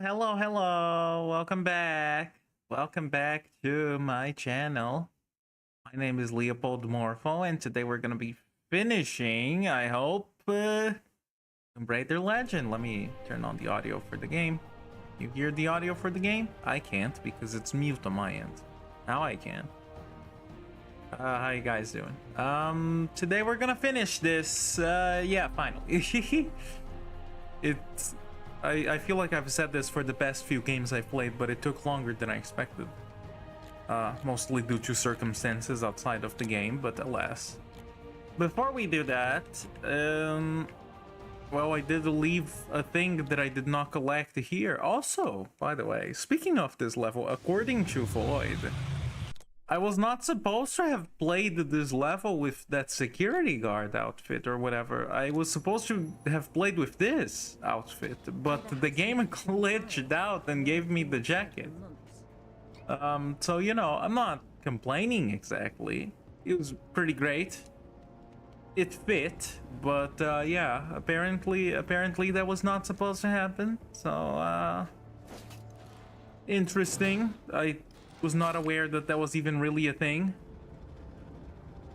Hello, hello. Welcome back. Welcome back to my channel. My name is Leopold Morpho, and today we're gonna be finishing, I hope, Tomb Raider Legend. Let me turn on the audio for the game. You hear the audio for the game? I can't because it's mute on my end. Now I can. How you guys doing? Today we're gonna finish this. Yeah, finally. It's I feel like I've said this for the past few games I've played, but it took longer than I expected. Mostly due to circumstances outside of the game, but alas. Before we do that, well, I did leave a thing that I did not collect here. Also, by the way, speaking of this level, according to Floyd, I was not supposed to have played this level with that security guard outfit or whatever. I was supposed to have played with this outfit, but the game glitched out and gave me the jacket. So, you know, I'm not complaining exactly. It was pretty great. It fit, but yeah, apparently that was not supposed to happen. So, interesting. I was not aware that that was even really a thing.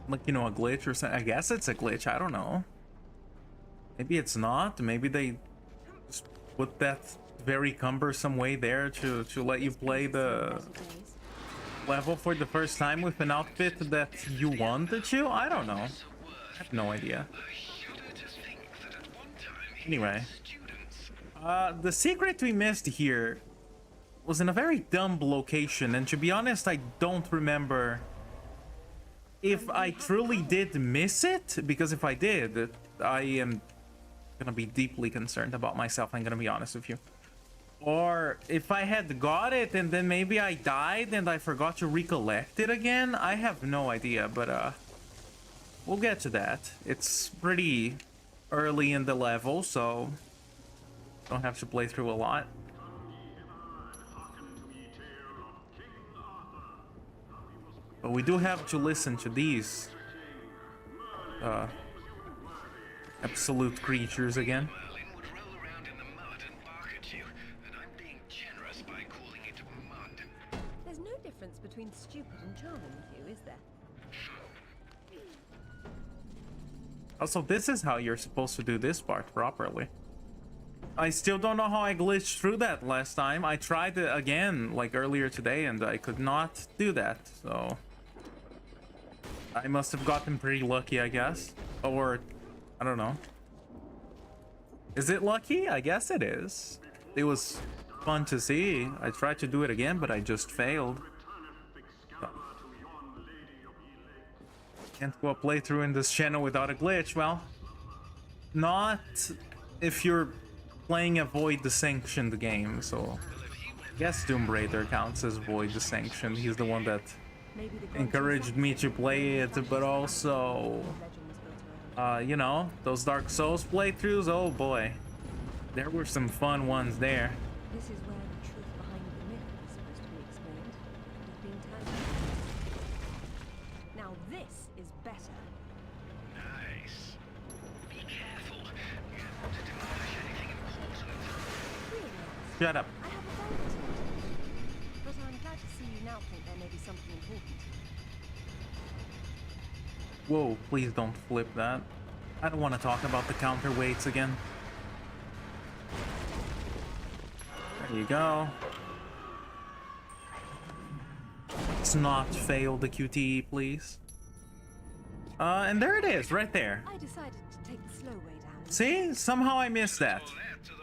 Like, you know, a glitch or something. I guess it's a glitch. I don't know. Maybe it's not. Maybe they just put that very cumbersome way there to let you play the level for the first time with an outfit that you wanted to. I don't know. I have no idea. Anyway, the secret we missed here was in a very dumb location, and to be honest, I don't remember if I truly did miss it, because if I did, I am gonna be deeply concerned about myself. I'm gonna be honest with you. Or if I had got it and then maybe I died and I forgot to recollect it again. I have no idea, but we'll get to that. It's pretty early in the level, so don't have to play through a lot. But we do have to listen to these absolute creatures again. There's no difference between stupid and charming with you, is there? Also, this is how you're supposed to do this part properly. I still don't know how I glitched through that last time. I tried it again, like earlier today, and I could not do that, so I must have gotten pretty lucky, I guess. Or, I don't know. Is it lucky? I guess it is. It was fun to see. I tried to do it again, but I just failed. So, can't go a playthrough in this channel without a glitch. Well, not if you're playing a Void the Sanctioned game, so I guess Tomb Raider counts as Void the Sanctioned. He's the one that encouraged me to play it, but also, you know, those Dark Souls playthroughs, oh boy, there were some fun ones there. This is where the truth behind the myth is supposed to be explained. It's being turned. Now this is better. Nice. Be careful. You don't want to demolish anything important. Really? Shut up. I have a favourite to but I'm glad to see you now think there may be something important. Whoa, please don't flip that. I don't want to talk about the counterweights again. There you go. Let's not fail the QTE, please. And there it is, right there. I decided to take the slow way down. See? Somehow I missed that.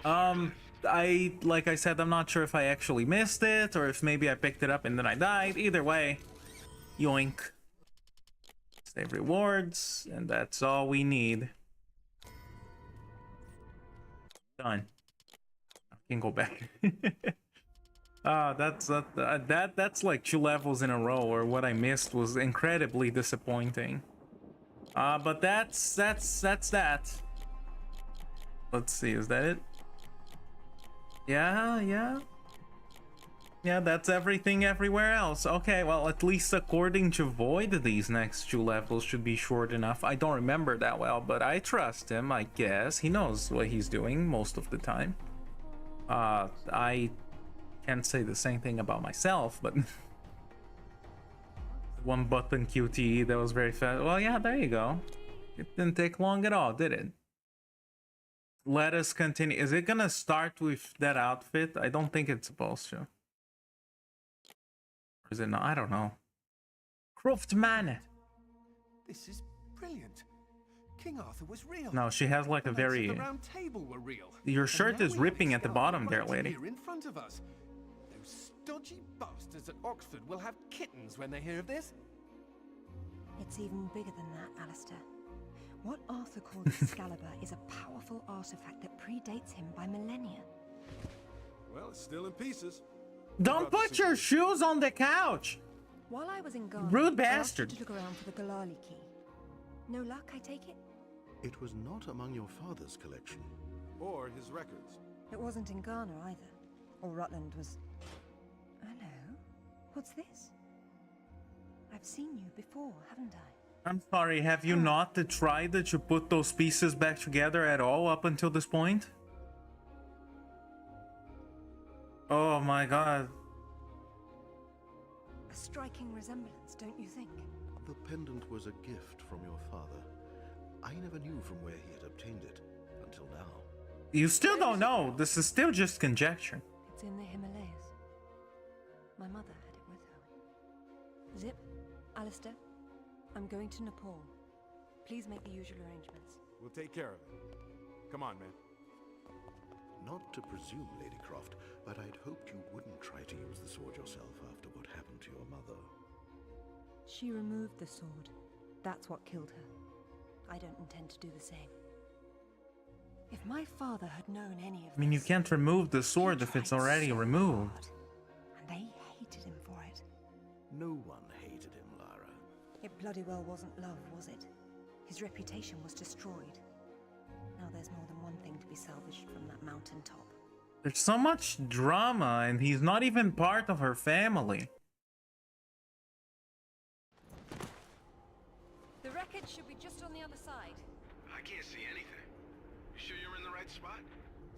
Like I said, I'm not sure if I actually missed it or if maybe I picked it up and then I died. Either way, yoink. Save rewards, and that's all we need. Done. I can go back. That's like 2 levels in a row, or what I missed was incredibly disappointing. But that's that. Let's see, is that it? Yeah, that's everything everywhere else. Okay, well, at least according to Void, these next 2 levels should be short enough. I don't remember that well, but I trust him, I guess. He knows what he's doing most of the time. I can't say the same thing about myself, but... one button QTE, that was very fast. Well, yeah, there you go. It didn't take long at all, did it? Let us continue. Is it gonna start with that outfit? I don't think it's supposed to. Or is it not? I don't know. Croft Manor. This is brilliant. King Arthur was real. No, she has like a very... The Round Table were real. Your And shirt now is we have ripping at the Excalibur bottom there, right lady. here in front of us. Those stodgy bastards at Oxford will have kittens when they hear of this. It's even bigger than that, Alistair. What Arthur called Excalibur is a powerful artifact that predates him by millennia. Well, it's still in pieces. Don't put your shoes on the couch! While I was in Ghana, Rude I asked you bastard. to look around for the Galali key. No luck, I take it? It was not among your father's collection. Or his records. It wasn't in Ghana either. Or Rutland was... Hello? What's this? I've seen you before, haven't I? I'm sorry, have you not tried to put those pieces back together at all up until this point? Oh my god. A striking resemblance, don't you think? The pendant was a gift from your father. I never knew from where he had obtained it, until now. You still don't know. This is still just conjecture. It's in the Himalayas. My mother had it with her. Zip, Alistair, I'm going to Nepal. Please make the usual arrangements. We'll take care of it. Come on, man. Not to presume, Lady Croft, but I'd hoped you wouldn't try to use the sword yourself after what happened to your mother. She removed the sword. That's what killed her. I don't intend to do the same. If my father had known any of I mean, you this, can't remove the sword he if it's tried already so removed. hard, and they hated him for it. No one hated him, Lara. It bloody well wasn't love, was it? His reputation was destroyed. Now there's more than one thing to be salvaged from that mountaintop. There's so much drama, and he's not even part of her family. The wreckage should be just on the other side. I can't see anything. You sure you're in the right spot?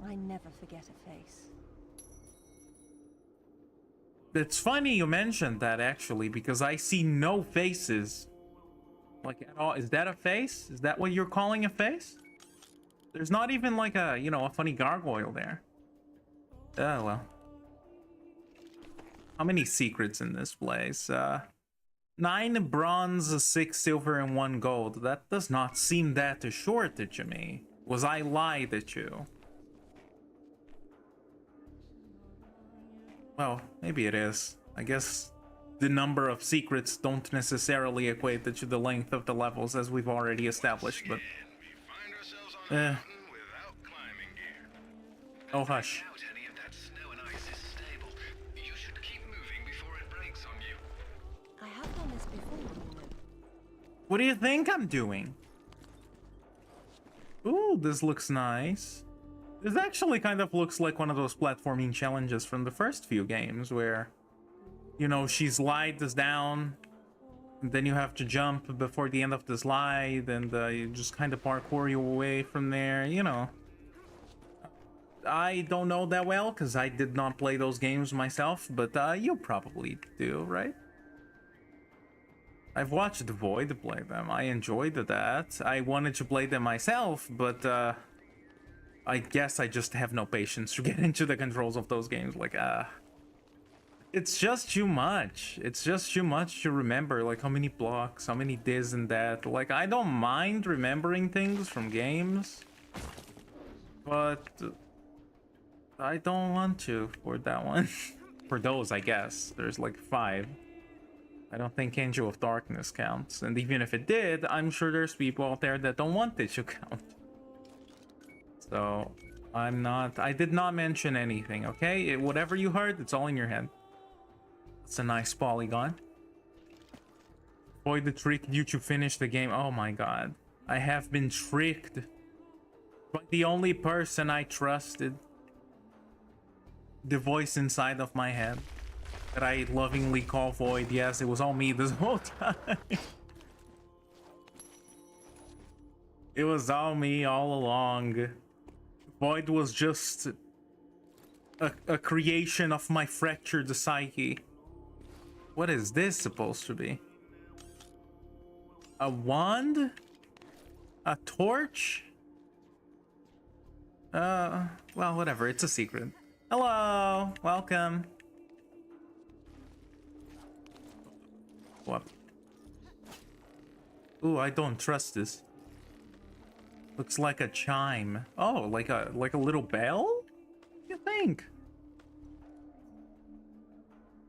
I never forget a face. It's funny you mentioned that, actually, because I see no faces. Like, at all. Is that a face? Is that what you're calling a face? There's not even, like, a, you know, a funny gargoyle there. Oh, well. How many secrets in this place? 9 bronze, 6 silver, and 1 gold. That does not seem that short to me. Was I lied at you? Well, maybe it is. I guess the number of secrets don't necessarily equate to the length of the levels, as we've already established, but... We find ourselves on a mountain without climbing gear. Oh, hush. Out any of that snow and ice is stable. You should keep moving before it breaks on you. I have done this before, you know. What do you think I'm doing? Ooh, this looks nice. This actually kind of looks like one of those platforming challenges from the first few games where, you know, she slides down, and then you have to jump before the end of the slide, and you just kind of parkour your way from there, you know. I don't know that well, because I did not play those games myself, but you probably do, right? I've watched Void play them. I enjoyed that. I wanted to play them myself, but I guess I just have no patience to get into the controls of those games. Like, It's just too much. It's just too much to remember, like how many blocks, how many this and that. Like, I don't mind remembering things from games, but I don't want to for that one. For those, I guess. There's like 5. I don't think Angel of Darkness counts. And even if it did, I'm sure there's people out there that don't want it to count. So, I did not mention anything, okay? Whatever you heard, it's all in your head. It's a nice polygon. Boy, the trick you to finish the game. Oh my god. I have been tricked by the only person I trusted. The voice inside of my head that I lovingly call Void. Yes, it was all me this whole time. It was all me all along. Void was just a creation of my fractured psyche. What is this supposed to be? A wand? A torch? Well, whatever. It's a secret. Hello! Welcome. What? Ooh, I don't trust this. Looks like a chime. Oh, like a little bell? What do you think?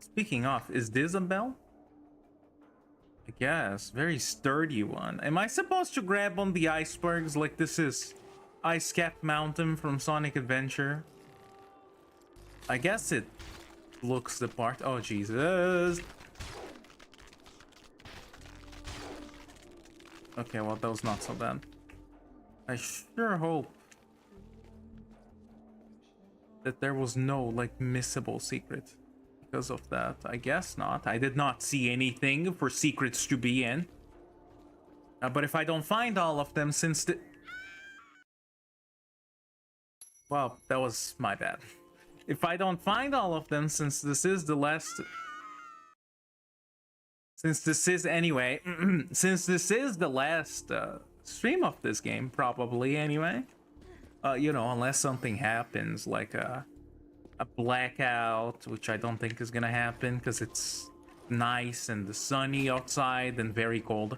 Speaking of, is this a bell? I guess. Very sturdy one. Am I supposed to grab on the icebergs like this is Ice Cap Mountain from Sonic Adventure? I guess it looks the part. Oh, Jesus. Okay, well, that was not so bad. I sure hope that there was no, like, missable secret because of that. I guess not. I did not see anything for secrets to be in. But if I don't find all of them since the... Well, that was my bad. If I don't find all of them since this is the last... Since this is, anyway, since this is the last stream of this game, probably, anyway. You know, unless something happens, like a blackout, which I don't think is gonna happen, because it's nice and sunny outside and very cold.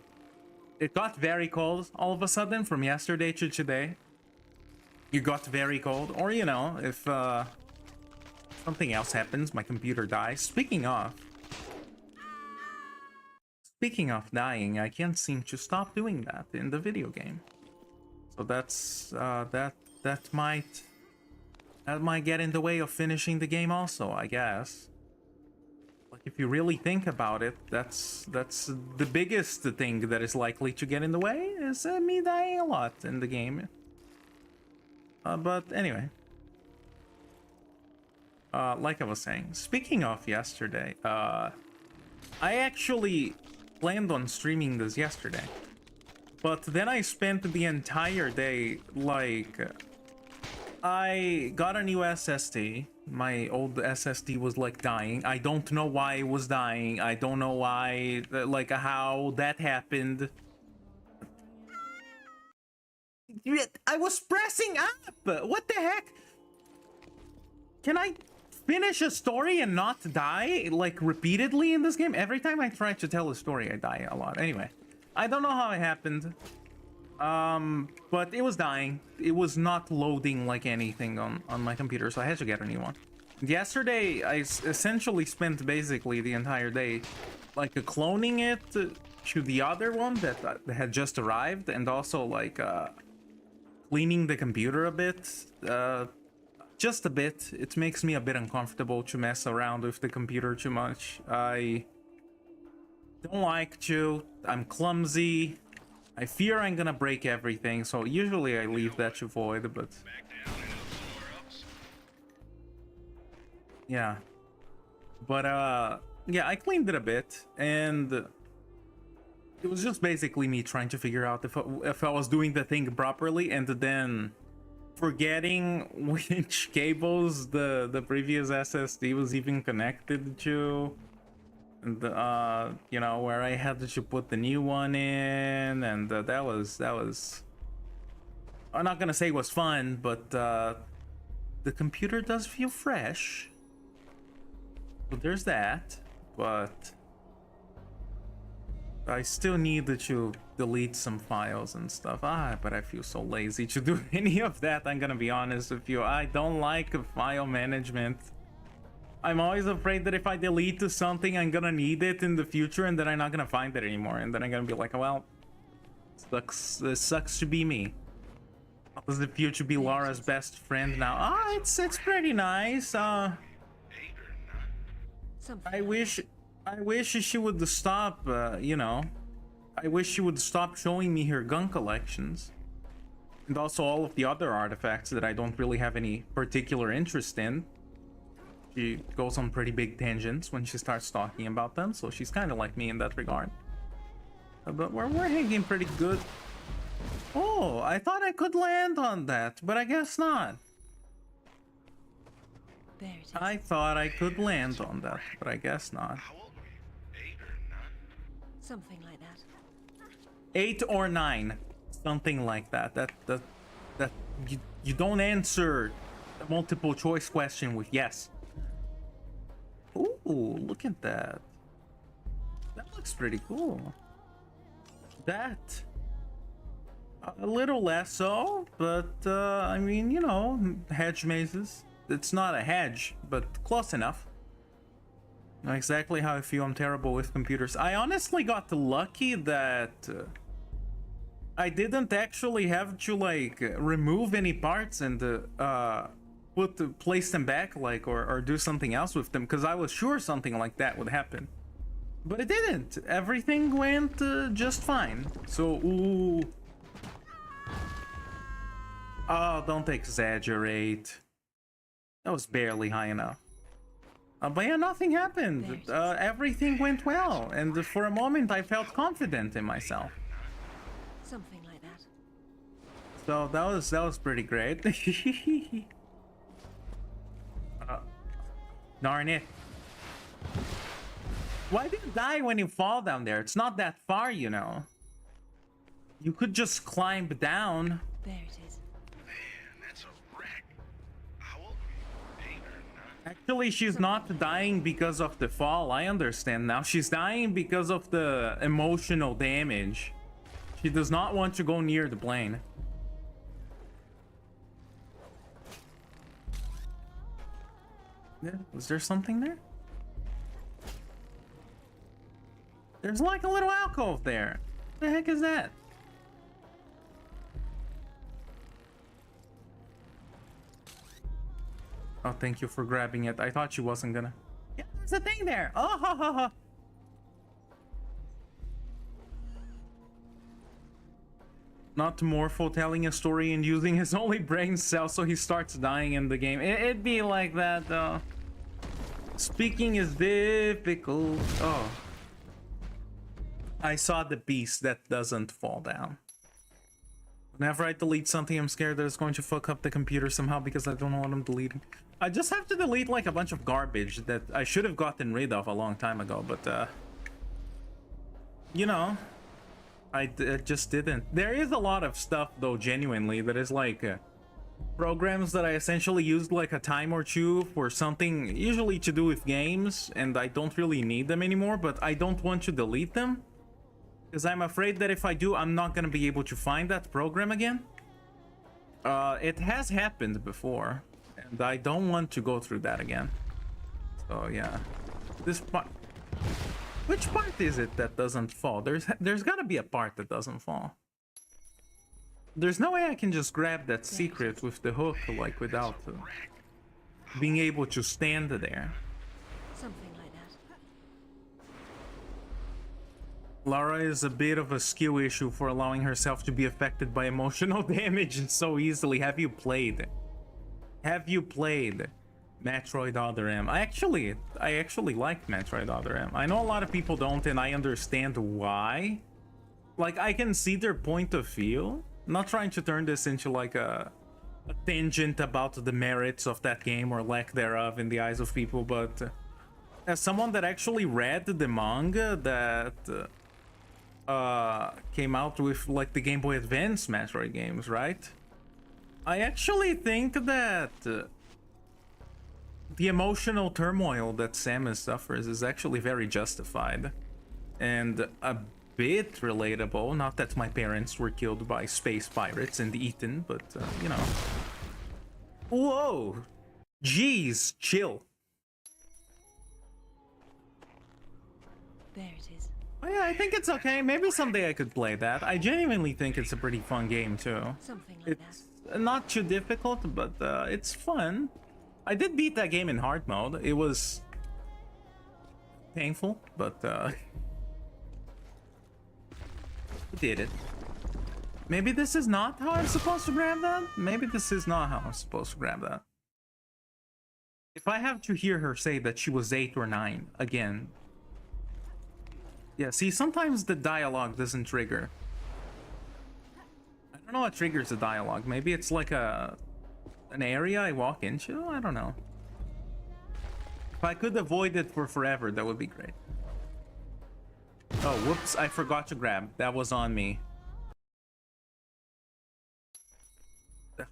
It got very cold all of a sudden from yesterday to today. You got very cold, or, you know, if something else happens, my computer dies. Speaking of dying, I can't seem to stop doing that in the video game. So that's that might get in the way of finishing the game also, I guess. Like, if you really think about it, that's the biggest thing that is likely to get in the way is me dying a lot in the game. But anyway. Like I was saying, speaking of yesterday, I actually planned on streaming this yesterday, but then I spent the entire day, like, I got a new SSD. My old SSD was like dying. I don't know why it was dying. I don't know why, like, how that happened. I was pressing up. What the heck? Can I finish a story and not die, like, repeatedly in this game? Every time I try to tell a story, I die a lot. Anyway, I don't know how it happened. But it was dying. It was not loading like anything on my computer, so I had to get a new one. Yesterday, I essentially spent basically the entire day, like, cloning it to the other one that had just arrived, and also, like, cleaning the computer a bit. Just a bit. It makes me a bit uncomfortable to mess around with the computer too much. I don't like to. I'm clumsy. I fear I'm gonna break everything, so usually I leave that to Void, but... Yeah. But, yeah, I cleaned it a bit, and it was just basically me trying to figure out if I was doing the thing properly, and then forgetting which cables the previous SSD was even connected to, and you know, where I had to put the new one in, and that was I'm not gonna say it was fun, but the computer does feel fresh. So there's that, but I still need to delete some files and stuff. But I feel so lazy to do any of that. I'm gonna be honest with you. I don't like file management. I'm always afraid that if I delete something, I'm gonna need it in the future, and then I'm not gonna find it anymore. And then I'm gonna be like, well, sucks to be me. How does it feel to be Laura's best friend now? It's pretty nice. I wish she would stop, you know. I wish she would stop showing me her gun collections. And also all of the other artifacts that I don't really have any particular interest in. She goes on pretty big tangents when she starts talking about them, so she's kind of like me in that regard. But we're hanging pretty good. Oh, I thought I could land on that, but I guess not. There it is. I thought I could land on that, but I guess not. How old were you? 8 or 9? Something like that. 8 or 9, something like that. That you don't answer a multiple choice question with yes. Ooh, look at that. That looks pretty cool. That a little less so, but I mean, you know, hedge mazes. It's not a hedge, but close enough. Not exactly how I feel. I'm terrible with computers. I honestly got lucky that I didn't actually have to like remove any parts and place them back, like, or do something else with them, because I was sure something like that would happen. But it didn't. Everything went just fine. So, ooh. Oh, don't exaggerate. That was barely high enough. But yeah, nothing happened. Everything went well, and for a moment I felt confident in myself. Something like that. So that was pretty great. Darn it. Why do you die when you fall down there? It's not that far, you know. You could just climb down. There it is. Man, that's a wreck. How old were you? 8 or 9? Actually, she's not dying because of the fall. I understand now. She's dying because of the emotional damage. She does not want to go near the plane. Was there something there? There's like a little alcove there. What the heck is that? Oh, thank you for grabbing it. I thought she wasn't gonna. Yeah, there's a thing there. Oh, ha, ha, ha. Not Morpho telling a story and using his only brain cell so he starts dying in the game. It'd be like that, though. Speaking is difficult. Oh. I saw the beast that doesn't fall down. Whenever I delete something, I'm scared that it's going to fuck up the computer somehow because I don't know what I'm deleting. I just have to delete like a bunch of garbage that I should have gotten rid of a long time ago, but you know, I just didn't. There is a lot of stuff though, genuinely, that is like programs that I essentially used like a time or two for something usually to do with games, and I don't really need them anymore, but I don't want to delete them because I'm afraid that if I do, I'm not gonna be able to find that program again. It has happened before, and I don't want to go through that again. So yeah, this part. Which part is it that doesn't fall? There's gotta be a part that doesn't fall. There's no way I can just grab that secret with the hook, like, without being able to stand there. Something like that. Lara is a bit of a skill issue for allowing herself to be affected by emotional damage so easily. Have you played Metroid Other M? I actually like Metroid Other M. I know a lot of people don't, and I understand why. Like, I can see their point of view. I'm not trying to turn this into like a tangent about the merits of that game or lack thereof in the eyes of people, but as someone that actually read the manga that came out with like the Game Boy Advance Metroid games, right? I actually think that the emotional turmoil that Samus suffers is actually very justified and a bit relatable. Not that my parents were killed by space pirates and eaten, but you know. Whoa! Jeez, chill. There it is. Oh, yeah, I think it's okay. Maybe someday I could play that. I genuinely think it's a pretty fun game too. Something like It's not too difficult, but it's fun. I did beat that game in hard mode. It was painful, but I did it. Maybe this is not how I'm supposed to grab that? Maybe this is not how I'm supposed to grab that. If I have to hear her say that she was 8 or 9 again. Yeah, see, sometimes the dialogue doesn't trigger. I don't know what triggers the dialogue. Maybe it's like an area I walk into? I don't know. If I could avoid it for forever, that would be great. Oh, whoops, I forgot to grab. That was on me.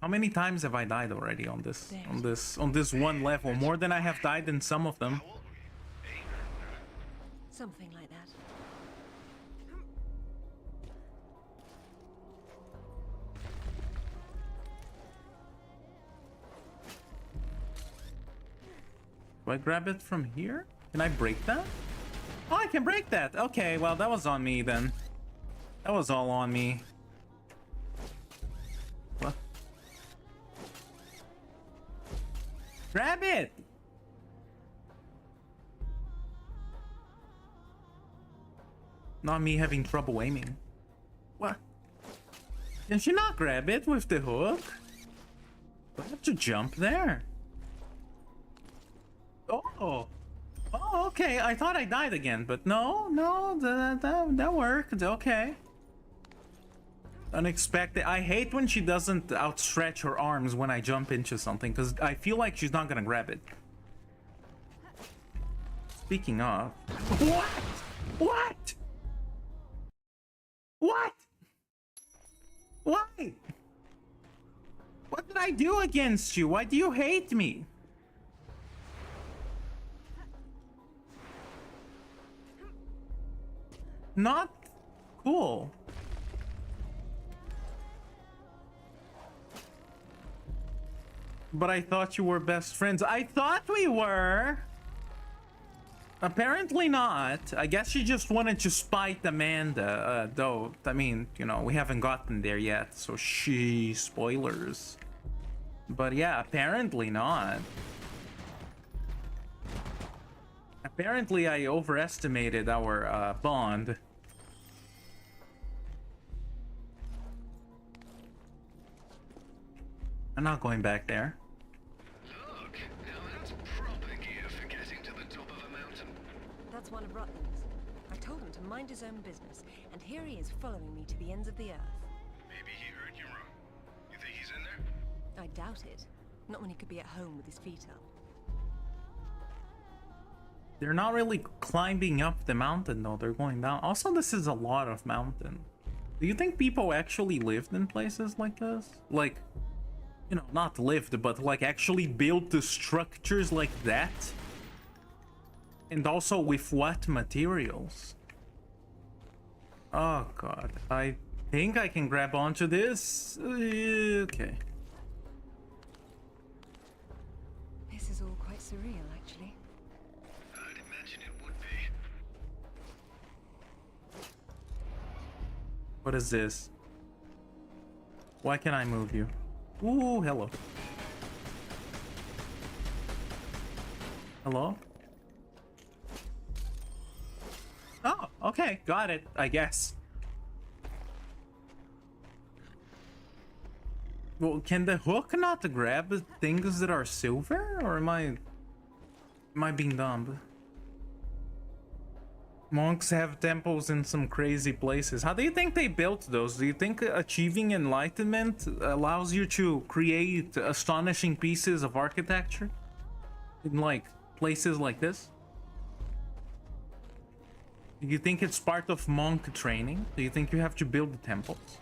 How many times have I died already on this one level? More than I have died in some of them. Something like that. Do I grab it from here? Can I break that? Oh, I can break that. Okay, well, that was on me then. That was all on me. What? Grab it! Not me having trouble aiming. What? Can she not grab it with the hook? Do I have to jump there? Oh. Oh, okay. I thought I died again, but no, that worked. Okay. Unexpected. I hate when she doesn't outstretch her arms when I jump into something, because I feel like she's not gonna grab it. Speaking of... What? What? What? Why? What did I do against you? Why do you hate me? Not cool. But I thought you were best friends. I thought we were. Apparently not. I guess she just wanted to spite Amanda, though. I mean, you know, we haven't gotten there yet, so spoilers. But yeah, apparently not. Apparently I overestimated our bond. I'm not going back there. Look, now that's proper gear for getting to the top of a mountain. That's one of Rutland's. I told him to mind his own business, and here he is following me to the ends of the earth. Maybe he heard you wrong. You think he's in there? I doubt it. Not when he could be at home with his feet up. They're not really climbing up the mountain though, they're going down. Also, this is a lot of mountain. Do you think people actually lived in places like this? Like, you know, not lived, but like actually built the structures like that? And also with what materials? Oh god, I think I can grab onto this. Okay. This is all quite surreal, actually. I'd imagine it would be. What is this? Why can't I move you? Ooh, hello. Hello? Oh, okay, got it, I guess. Well, can the hook not grab things that are silver? Or am I being dumb? Monks have temples in some crazy places. How do you think they built those? Do you think achieving enlightenment allows you to create astonishing pieces of architecture in like places like this? Do you think it's part of monk training? Do you think you have to build the temples?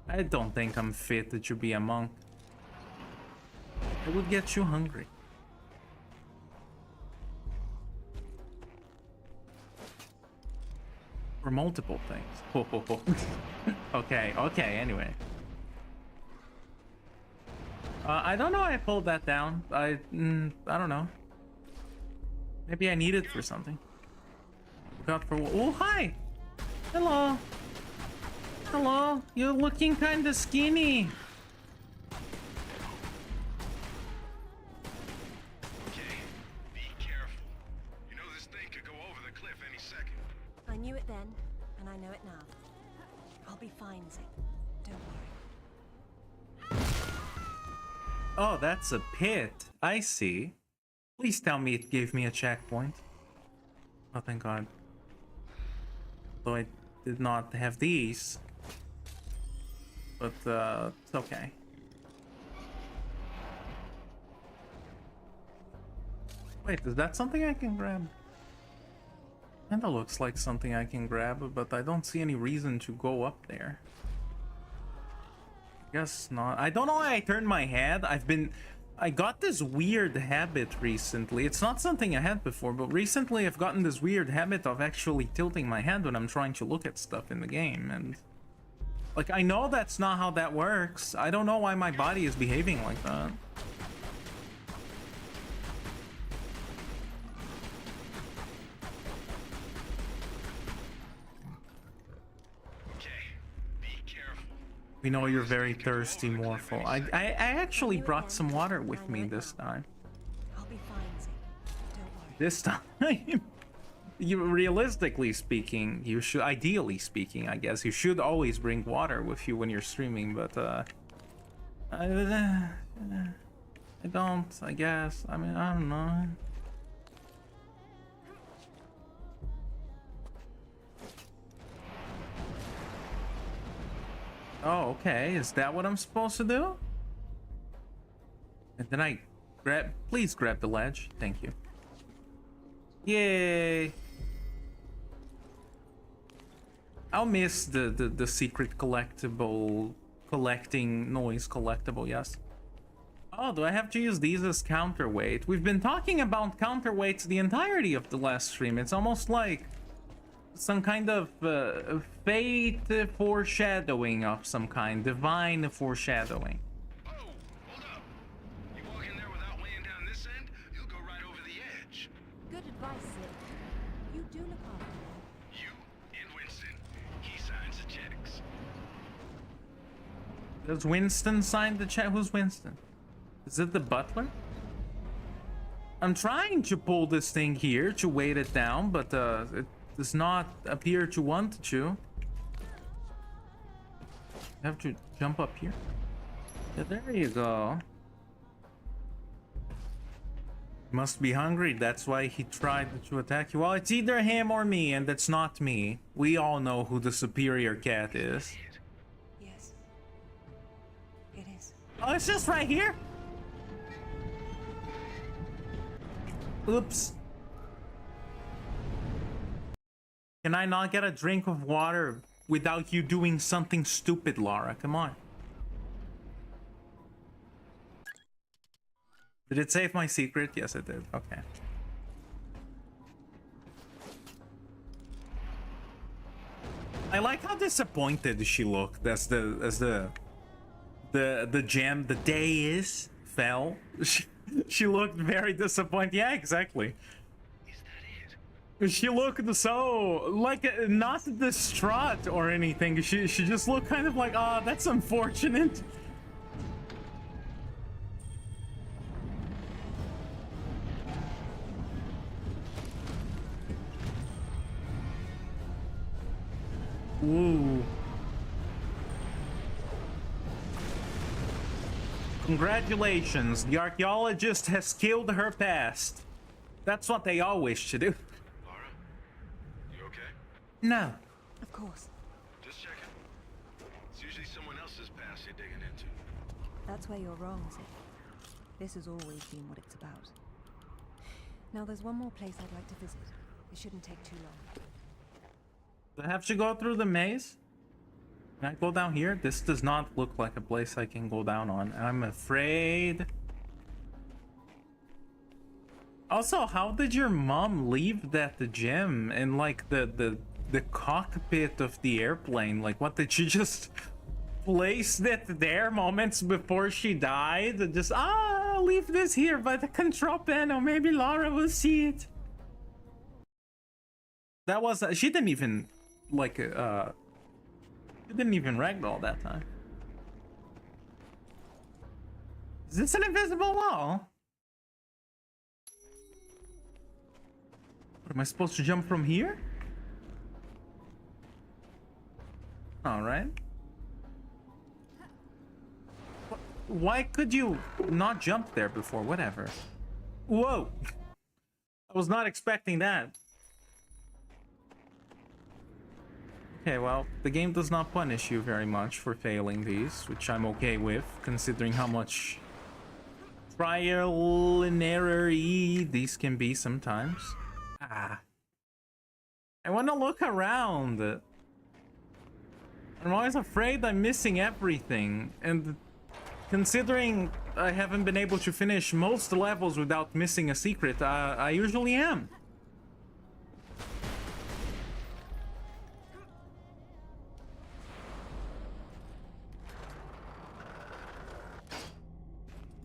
I don't think I'm fit to be a monk. It would get you hungry. Or multiple things. Okay, anyway. I don't know I pulled that down. I don't know. Maybe I need it for something. Got for oh hi! Hello. Hello. You're looking kinda skinny. Okay, be careful. You know this thing could go over the cliff any second. I knew it then, and I know it now. I'll be fine, Zip. Don't worry. Oh, that's a pit. I see. Please tell me it gave me a checkpoint. Oh, thank God. Though I did not have these. But, it's okay. Wait, is that something I can grab? Kinda looks like something I can grab, but I don't see any reason to go up there. Guess not. I don't know why I turned my head. I got this weird habit recently. It's not something I had before, but recently I've gotten this weird habit of actually tilting my head when I'm trying to look at stuff in the game. And like, I know that's not how that works. I don't know why my body is behaving like that. We know you're very thirsty, Morpho. I actually brought some water with me this time. I'll be fine, Zip. Don't worry. This time, realistically speaking, you should, ideally speaking, I guess, you should always bring water with you when you're streaming, but, I don't, I guess. I mean, I don't know. Oh, okay. Is that what I'm supposed to do? And then I grab... Please grab the ledge. Thank you. Yay! I'll miss the secret collectible... Collecting noise collectible, yes. Oh, do I have to use these as counterweight? We've been talking about counterweights the entirety of the last stream. It's almost like some kind of fate foreshadowing of some kind, divine foreshadowing. Oh, hold up. You walk in there without weighing down this end, you'll go right over the edge. Good advice, Zip. You do look after me. You and Winston, he signs the checks. Does Winston sign the check? Who's Winston? Is it the butler? I'm trying to pull this thing here to weight it down, but it does not appear to want to. I have to jump up here. Yeah, there you go. Must be hungry, that's why he tried to attack you. Well, it's either him or me, and that's not me. We all know who the superior cat is. Yes. It is. Oh, it's just right here? Oops. Can I not get a drink of water without you doing something stupid, Lara? Come on. Did it save my secret? Yes, it did. Okay. I like how disappointed she looked as the gem, the day fell. She looked very disappointed. Yeah, exactly. She looked so, like, not distraught or anything. She just looked kind of like, ah, oh, that's unfortunate. Ooh. Congratulations, the archaeologist has killed her past. That's what they all wish to do. No. Of course. Just checking. It's usually someone else's past you're digging into. That's where you're wrong, Zip. This has always been what it's about. Now there's one more place I'd like to visit. It shouldn't take too long. Do I have to go through the maze? Can I go down here? This does not look like a place I can go down on. I'm afraid. Also, how did your mom leave that gem in like the the cockpit of the airplane. Like, what, did she just place it there moments before she died? Just, I'll leave this here by the control panel. Maybe Laura will see it. That was, she didn't even, like, she didn't even ragdoll that time. Is this an invisible wall? What, am I supposed to jump from here? All right. Why could you not jump there before? Whatever. Whoa! I was not expecting that. Okay, well, the game does not punish you very much for failing these, which I'm okay with, considering how much trial and error-y these can be sometimes. Ah. I want to look around. I'm always afraid I'm missing everything, and considering I haven't been able to finish most levels without missing a secret, I usually am.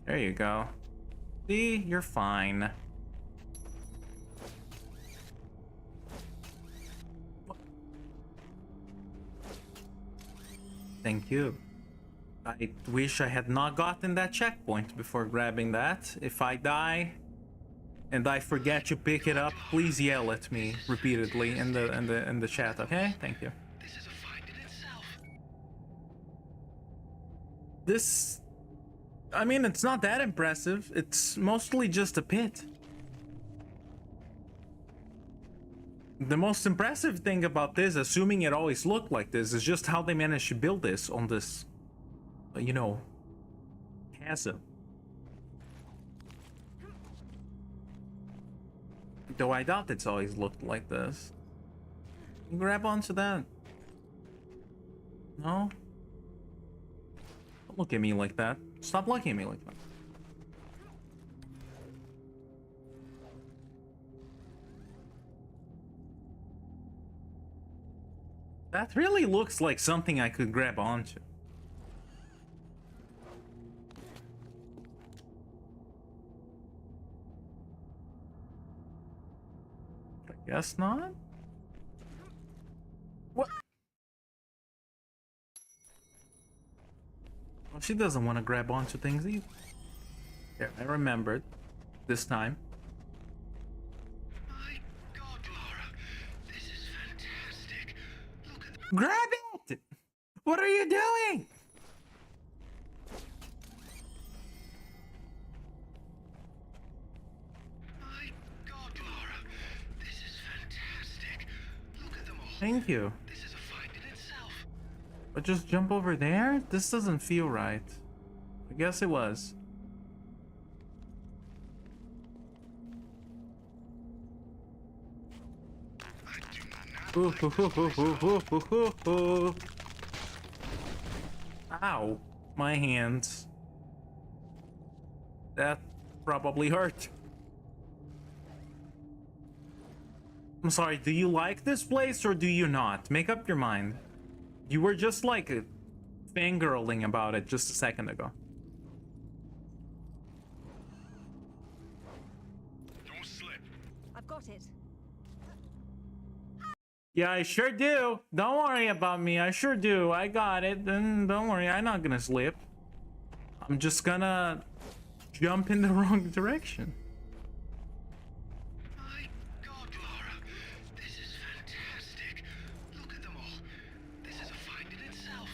There you go. See, you're fine. Thank you. I wish I had not gotten that checkpoint before grabbing that. If I die and I forget to pick it up, please yell at me repeatedly in the chat, okay? Thank you. This is a find in itself. This, I mean, it's not that impressive. It's mostly just a pit. The most impressive thing about this, assuming it always looked like this, is just how they managed to build this on this, you know, chasm. Though I doubt it's always looked like this. Grab onto that. No? Don't look at me like that. Stop looking at me like that. That really looks like something I could grab onto. I guess not. What? Well, she doesn't want to grab onto things either. There, I remembered. This time. My God, Laura, this is fantastic. Look at the... Grab it! What are you doing? My God, Laura, this is fantastic. Look at them all. Thank you. This is a find in itself. But just jump over there? This doesn't feel right. I guess it was. I do not Ooh, like hoo, hoo, this hoo, place hoo, at all. hoo, hoo, hoo, hoo. Ow, my hands. That probably hurt. I'm sorry, do you like this place or do you not? Make up your mind. You were just like fangirling about it just a second ago. Don't slip. I've got it. Yeah, I sure do. Don't worry about me. I sure do. I got it. Then don't worry. I'm not gonna slip. I'm just gonna jump in the wrong direction. My God, Laura, this is fantastic. Look at them all. This is a find in itself.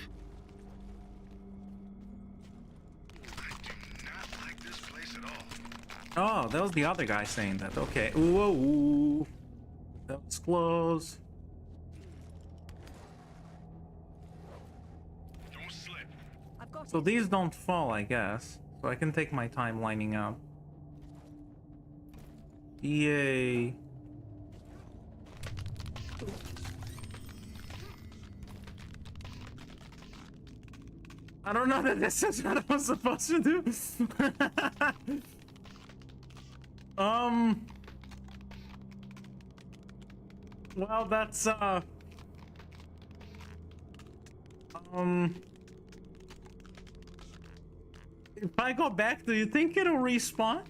I do not like this place at all. Oh, that was the other guy saying that. Okay. Ooh, that was close. Don't slip. I've got So it. these don't fall, I guess. So I can take my time lining up. Yay. I don't know that this is what I was supposed to do. Well, that's If I go back, do you think it'll respawn?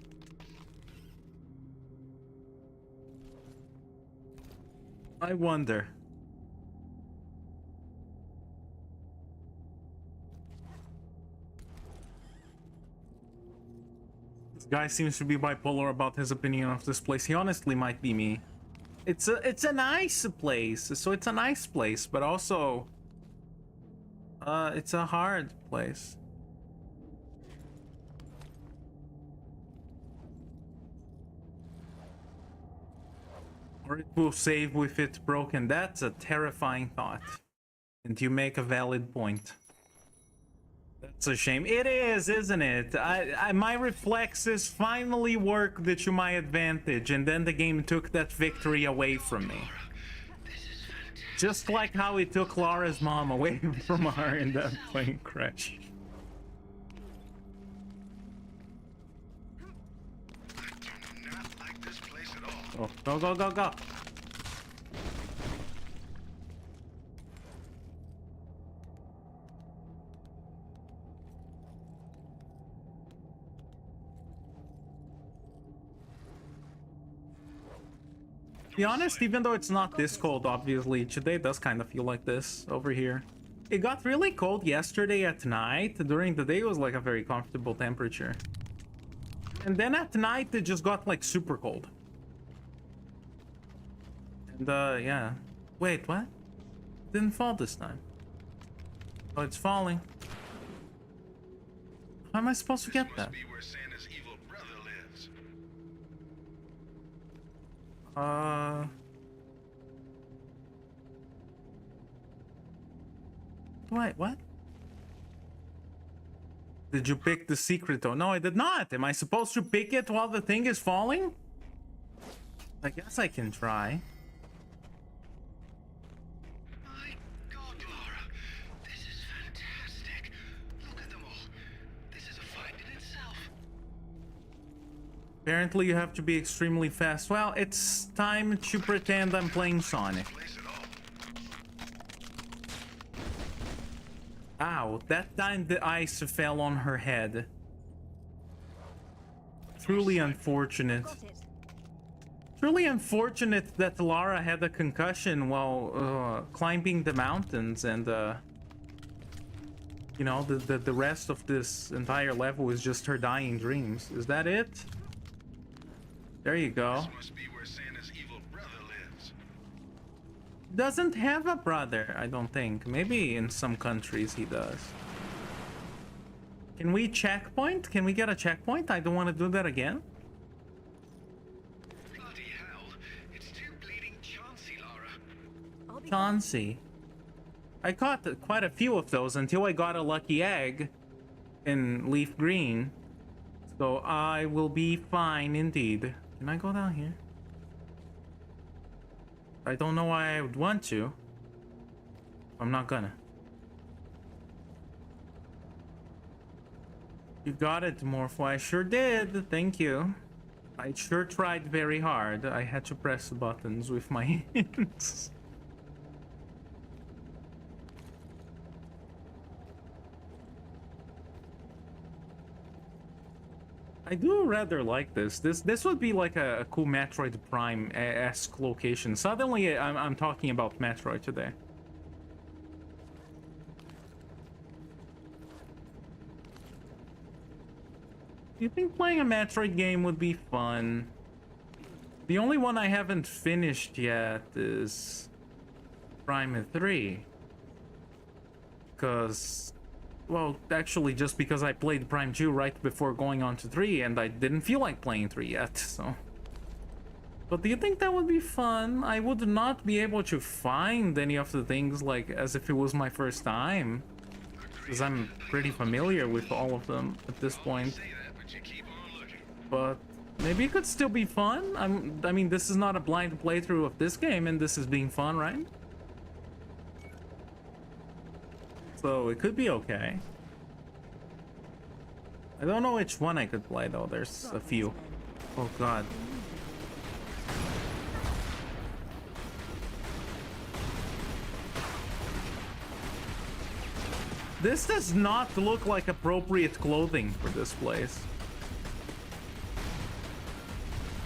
I wonder. This guy seems to be bipolar about his opinion of this place. He honestly might be me. It's a nice place, so it's a nice place, but also it's a hard place. Or it will save with it broken. That's a terrifying thought. And you make a valid point. That's a shame. It is, isn't it? My reflexes finally worked to my advantage, and then the game took that victory away from me. Just like how it took Laura's mom away from her in that plane crash. I do not like this place at all. Oh, go, go, go, go. To be honest, even though it's not this cold, obviously, today does kind of feel like this over here. It got really cold yesterday at night. During the day, it was like a very comfortable temperature. And then at night, it just got like super cold. And yeah. Wait, what? It didn't fall this time. Oh, it's falling. How am I supposed to get that? Must be where Santa's evil brother lives. Wait, what? Did you pick the secret though? No, I did not. Am I supposed to pick it while the thing is falling? I guess I can try. My God, Laura, this is fantastic. Look at them all. This is a find in itself. Apparently you have to be extremely fast. Well, it's time to pretend I'm playing Sonic. Place at all. Ow, that time the ice fell on her head. Truly unfortunate. Got it. Truly unfortunate that Lara had a concussion while climbing the mountains, and you know, the rest of this entire level is just her dying dreams. Is that it? There you go. This must be where Santa's evil brother lives. Doesn't have a brother, I don't think. Maybe in some countries he does. Can we checkpoint? Can we get a checkpoint? I don't want to do that again. Bloody hell. It's too bleeding chancy, Laura. I'll be Chauncey. I caught quite a few of those until I got a lucky egg in leaf green. So I will be fine indeed. Can I go down here? I don't know why I would want to. I'm not gonna. You got it, Morpho. I sure did. Thank you. I sure tried very hard. I had to press buttons with my hands. I do rather like this. This would be like a cool Metroid Prime-esque location. Suddenly, I'm talking about Metroid today. Do you think playing a Metroid game would be fun? The only one I haven't finished yet is Prime 3. Because, well, actually just because I played Prime 2 right before going on to 3 and I didn't feel like playing 3 yet, so. But do you think that would be fun? I would not be able to find any of the things like as if it was my first time. Because I'm pretty familiar with all of them at this point. Say that, but you keep on looking. But maybe it could still be fun. I mean, this is not a blind playthrough of this game, and this is being fun, right? So it could be okay. I don't know which one I could play though. There's a few. Oh god. This does not look like appropriate clothing for this place.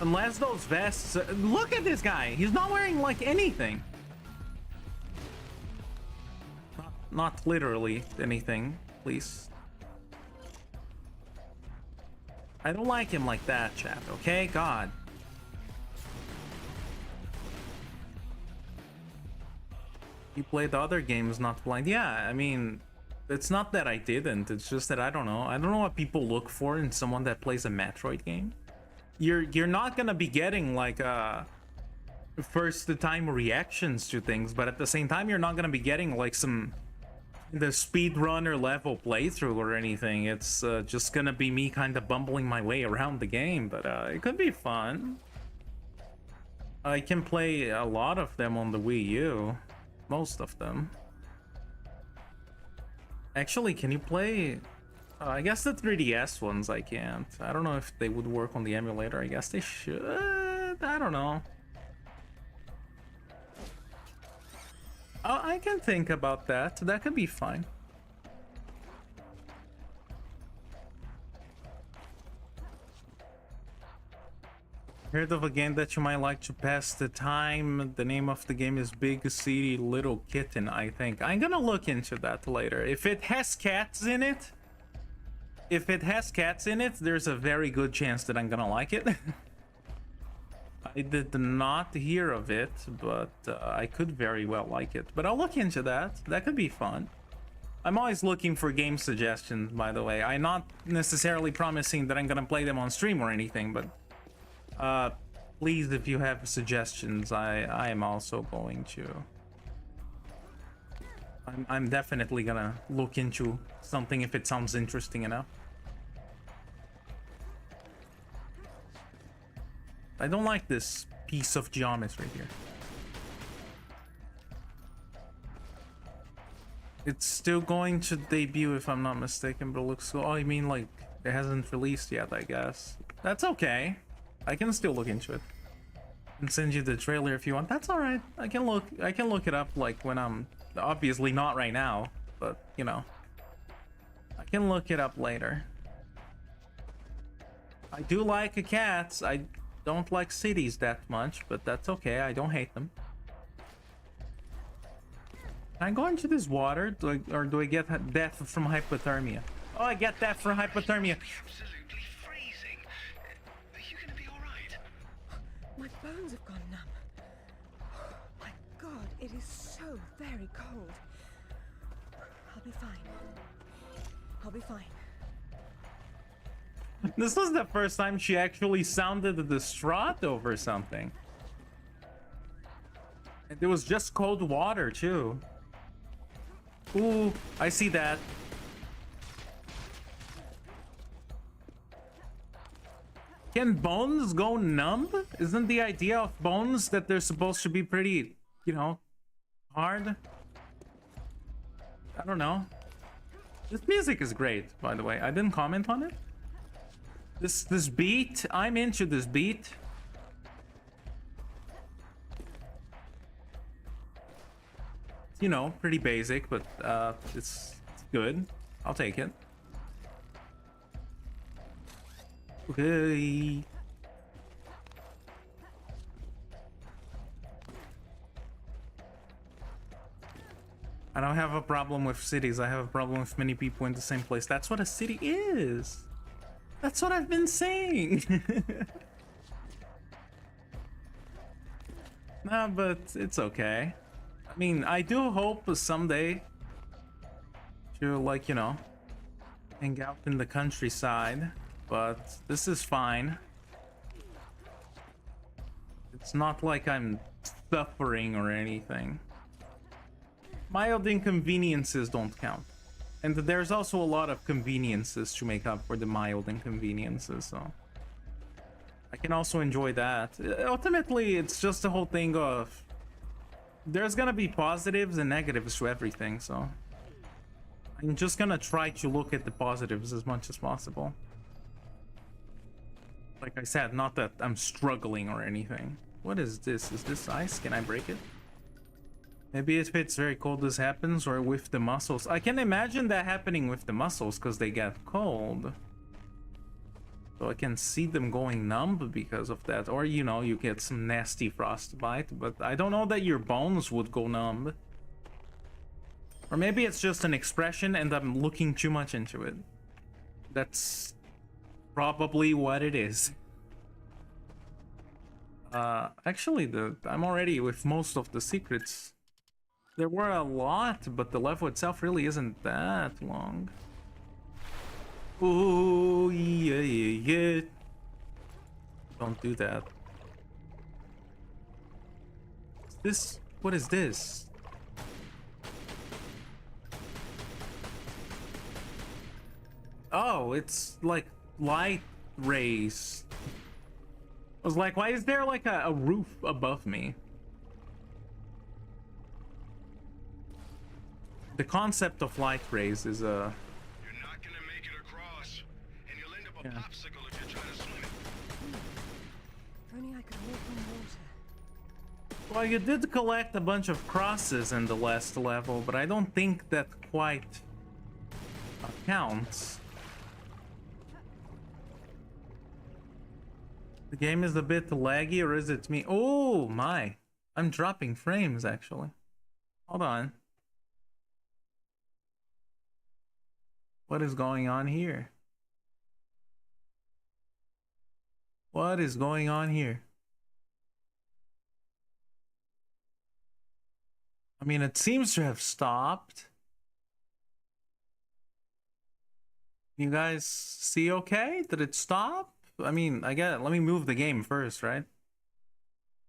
Unless those vests... Look at this guy! He's not wearing, like, anything. Not literally anything, please. I don't like him like that, chat, okay? God. You played the other games not blind. Yeah, I mean, it's not that I didn't. It's just that I don't know. I don't know what people look for in someone that plays a Metroid game. You're not gonna be getting like first time reactions to things, but at the same time, you're not gonna be getting like the speedrunner level playthrough or anything. It's just gonna be me kind of bumbling my way around the game, but it could be fun. I can play a lot of them on the Wii U. Most of them. Actually, can you play... I guess the 3DS ones I can't. I don't know if they would work on the emulator. I guess they should. I don't know. I can think about that. That could be fine. Heard of a game that you might like to pass the time. The name of the game is Big City Little Kitten, I think. I'm gonna look into that later. If it has cats in it, there's a very good chance that I'm gonna like it. I did not hear of it, but I could very well like it. But I'll look into that. That could be fun. I'm always looking for game suggestions, by the way. I'm not necessarily promising that I'm gonna play them on stream or anything, but please, if you have suggestions, I am also going to. I'm definitely gonna look into something if it sounds interesting enough. I don't like this piece of geometry here. It's still going to debut if I'm not mistaken, but it looks so... Oh, you mean like it hasn't released yet, I guess. That's okay. I can still look into it. And send you the trailer if you want. That's alright. I can look it up like when I'm... Obviously not right now, but you know. I can look it up later. I do like cats. I don't like cities that much, but that's okay. I don't hate them. Can I go into this water, or do I get death from hypothermia? Oh, I get death from hypothermia. Absolutely freezing. Are you gonna be alright? My bones have gone numb. My God, it is so very cold. I'll be fine. I'll be fine. This was the first time she actually sounded distraught over something. And it was just cold water, too. Ooh, I see that. Can bones go numb? Isn't the idea of bones that they're supposed to be pretty, you know, hard? I don't know. This music is great, by the way. I didn't comment on it. This beat, I'm into this beat. You know, pretty basic, but it's good. I'll take it. Okay. I don't have a problem with cities. I have a problem with many people in the same place. That's what a city is. That's what I've been saying. Nah, but it's okay. I mean, I do hope someday to, like, you know, hang out in the countryside, but this is fine. It's not like I'm suffering or anything. Mild inconveniences don't count. And there's also a lot of conveniences to make up for the mild inconveniences, so I can also enjoy that. Ultimately, it's just the whole thing of there's gonna be positives and negatives to everything, so I'm just gonna try to look at the positives as much as possible. Like I said, not that I'm struggling or anything. What is this? Is this ice? Can I break it? Maybe if it's very cold this happens, or with the muscles. I can imagine that happening with the muscles because they get cold. So I can see them going numb because of that. Or, you know, you get some nasty frostbite. But I don't know that your bones would go numb. Or maybe it's just an expression and I'm looking too much into it. That's probably what it is. Actually, I'm already with most of the secrets. There were a lot, but the level itself really isn't that long. Oh, yeah, yeah, yeah. Don't do that. What is this? Oh, it's like light rays. I was like, why is there like a roof above me? The concept of light rays is You're not gonna make it across, and you'll end up a Yeah. popsicle if you try to swim it. If only I could walk on water. Well, you did collect a bunch of crosses in the last level, but I don't think that quite counts. The game is a bit laggy, or is it me? Oh my, I'm dropping frames actually. Hold on. What is going on here? What is going on here? I mean, it seems to have stopped. You guys see okay? Did it stop? I mean, I get it. Let me move the game first, right?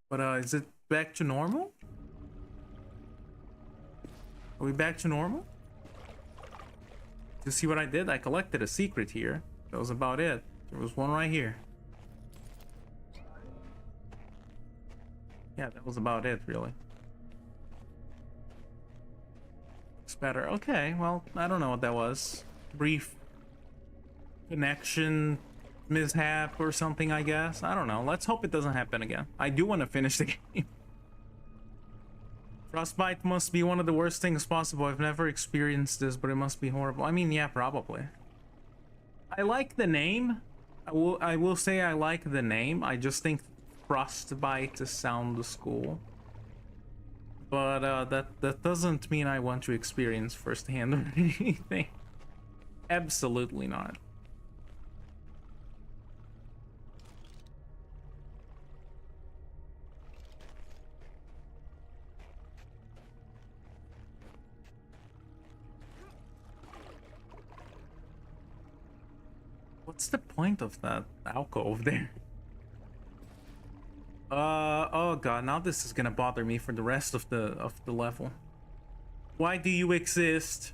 But is it back to normal? Are we back to normal? You see what I did? I collected a secret here. That was about it. There was one right here. Yeah, that was about it, really. Looks better. Okay, well, I don't know what that was. Brief connection mishap or something, I guess. I don't know. Let's hope it doesn't happen again. I do want to finish the game. Frostbite must be one of the worst things possible. I've never experienced this, but it must be horrible. I mean, yeah, probably. I like the name. I will say I like the name. I just think Frostbite sounds cool. But that doesn't mean I want to experience firsthand or anything. Absolutely not. What's the point of that alcove there? Oh god, now this is gonna bother me for the rest of the level. Why do you exist?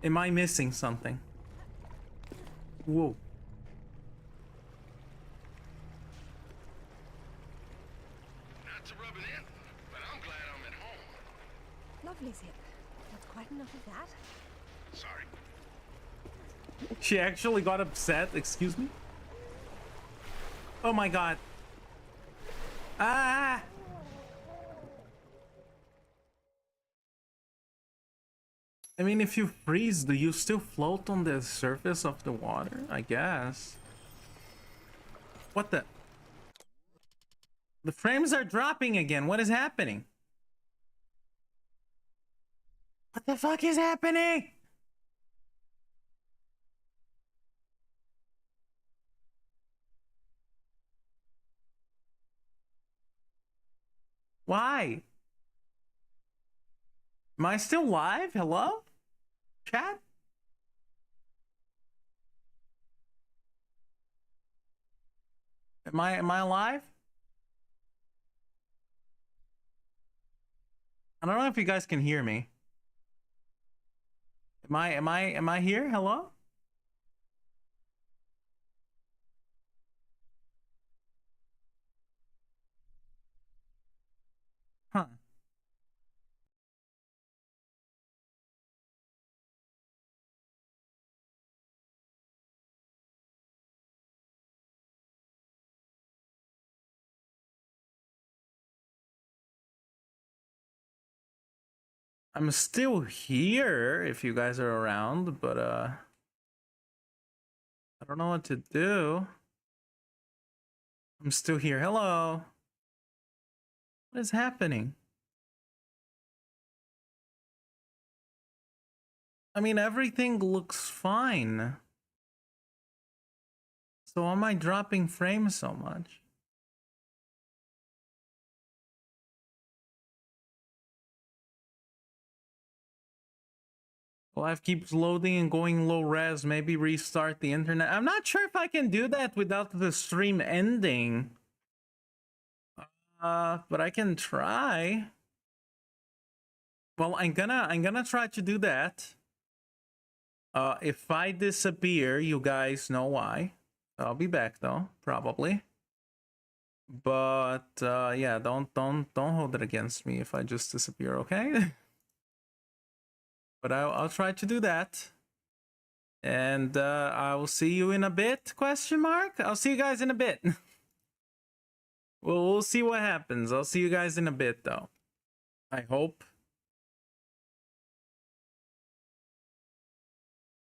Am I missing something? Whoa. Not to rub it in, but I'm glad I'm at home. Lovely, Zip. That's quite enough of that. Sorry. She actually got upset, excuse me? Oh my god. Ah! I mean, if you freeze, do you still float on the surface of the water? I guess. What the? The frames are dropping again. What is happening? What the fuck is happening? Why? Am I still live? Hello? Chat? Am I alive? I don't know if you guys can hear me. Am I here? Hello? Huh. I'm still here if you guys are around, but I don't know what to do. I'm still here. Hello. What is happening? I mean, everything looks fine. So why am I dropping frames so much? Live keeps loading and going low res. Maybe restart the internet. I'm not sure if I can do that without the stream ending. But I can try. Well, I'm gonna try to do that. If I disappear, you guys know why. I'll be back though, probably. But yeah, don't hold it against me if I just disappear, okay? But I'll try to do that. And I will see you in a bit, question mark? I'll see you guys in a bit. We'll see what happens. I'll see you guys in a bit though. I hope.